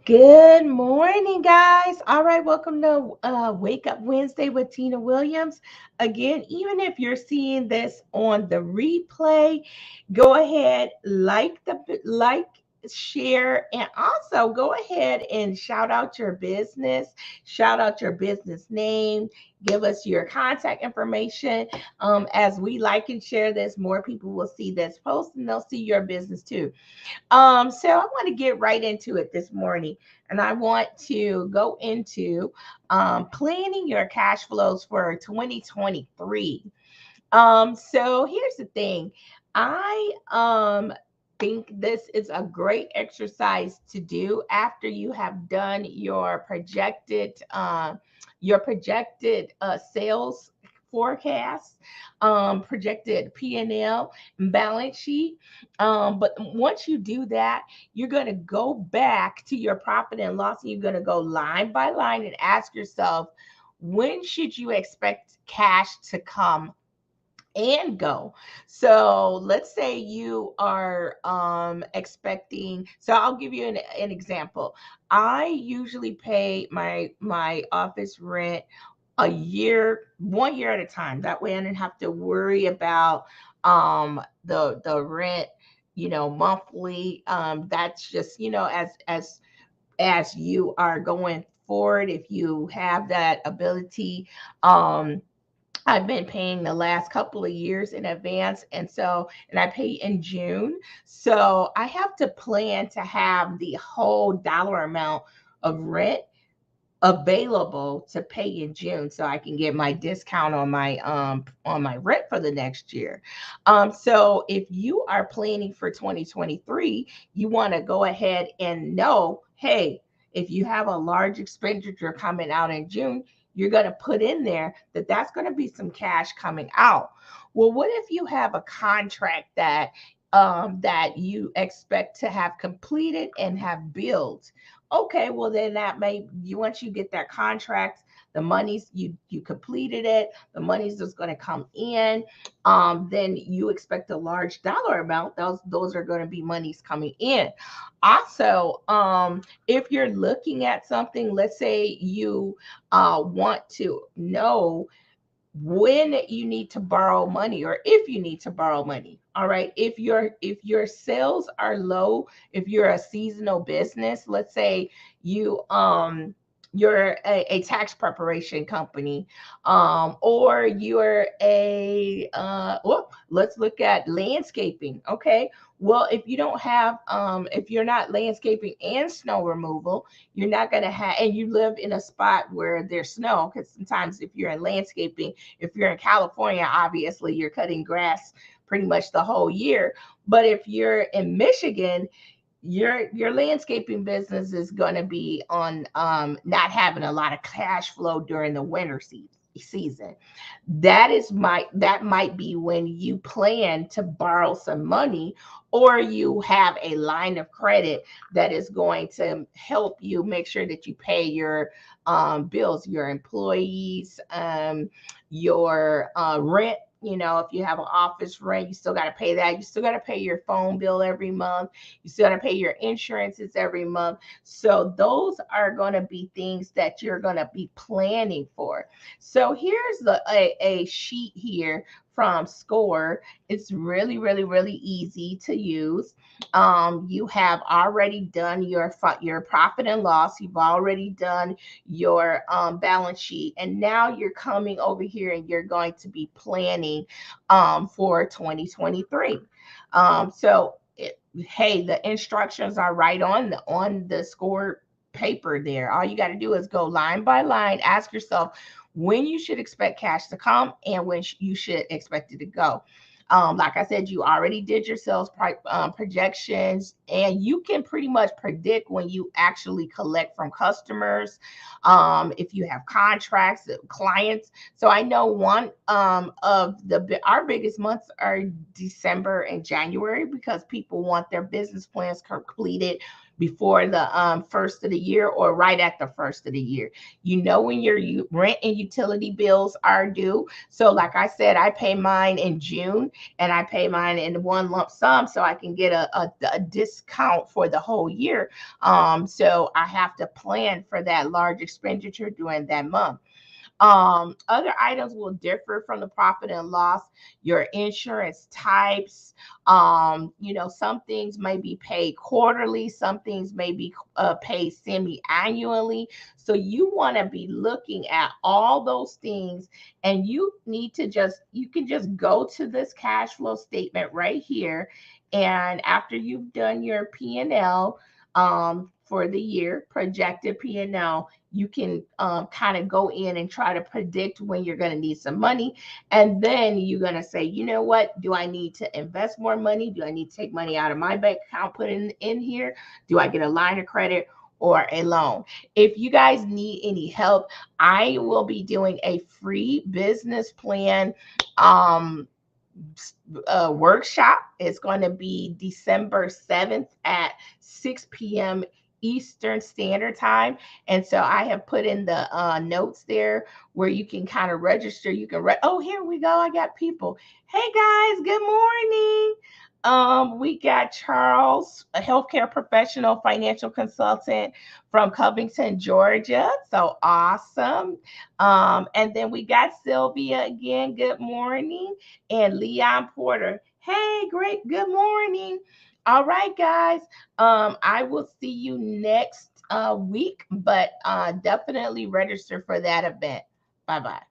Good morning, guys. All right, welcome to Wake Up Wednesday with Tina Williams. Again, even if you're seeing this on the replay, go ahead, share, and also go ahead and shout out your business, shout out your business name, give us your contact information. As we like and share this, more people will see this post and they'll see your business too. So I want to get right into it this morning, and I want to go into planning your cash flows for 2023. So here's the thing. I think this is a great exercise to do after you have done your projected sales forecast, projected P&L and balance sheet. But once you do that, you're going to go back to your profit and loss, and you're going to go line by line and ask yourself, when should you expect cash to come and go? So let's say you are expecting, so I'll give you an example. I usually pay my office rent a year, 1 year at a time. That way I didn't have to worry about the rent, monthly. That's just, as you are going forward, if you have that ability. I've been paying the last couple of years in advance. And I pay in June. So I have to plan to have the whole dollar amount of rent available to pay in June so I can get my discount on my rent for the next year. So if you are planning for 2023, you want to go ahead and know, hey, if you have a large expenditure coming out in June, you're going to put in there that that's going to be some cash coming out. Well, what if you have a contract that you expect to have completed and have billed? Okay, well then that may you once you get that contract, the money's you completed it, the money's just going to come in. Then you expect a large dollar amount. Those are going to be monies coming in. Also, if you're looking at something, let's say you want to know when you need to borrow money, or if you need to borrow money. All right, if your sales are low, if you're a seasonal business, let's say you're a tax preparation company, or you're well, let's look at landscaping. Okay, well, if you don't have if you're not landscaping and snow removal, you're not going to have, and you live in a spot where there's snow, because sometimes if you're in landscaping, if you're in California, obviously you're cutting grass pretty much the whole year. But if you're in Michigan, your landscaping business is going to be on not having a lot of cash flow during the winter season. That might be when you plan to borrow some money, or you have a line of credit that is going to help you make sure that you pay your bills, your employees, your rent. If you have an office rent, you still got to pay that. You still got to pay your phone bill every month. You still got to pay your insurances every month. So those are going to be things that you're going to be planning for. So here's a sheet here from Score. It's really, really, really easy to use. You have already done your profit and loss. You've already done your balance sheet, and now you're coming over here and you're going to be planning for 2023. So hey, the instructions are right on the Score paper there. All you got to do is go line by line, ask yourself when you should expect cash to come and when you should expect it to go. Like I said, you already did your sales projections, and you can pretty much predict when you actually collect from customers. If you have contracts, clients. So I know one of our biggest months are December and January, because people want their business plans completed before the first of the year or right at the first of the year. You know when your rent and utility bills are due. So like I said, I pay mine in June and I pay mine in one lump sum so I can get a discount for the whole year. So I have to plan for that large expenditure during that month. Other items will differ from the profit and loss, your insurance types. Some things may be paid quarterly, some things may be paid semi-annually. So you want to be looking at all those things, and you can just go to this cash flow statement right here. And after you've done your P&L for the year, projected P&L, you can kind of go in and try to predict when you're going to need some money. And then you're going to say, you know what? Do I need to invest more money? Do I need to take money out of my bank account, put it in here? Do I get a line of credit or a loan? If you guys need any help, I will be doing a free business plan workshop. It's going to be December 7th at 6 p.m. Eastern Standard Time. And so I have put in the notes there where you can kind of register. You can oh, here we go. I got people. Hey guys, good morning. We got Charles, a healthcare professional, financial consultant from Covington, Georgia. So awesome. And then we got Sylvia again. Good morning. And Leon Porter. Hey, great. Good morning. All right, guys. I will see you next week, but definitely register for that event. Bye-bye.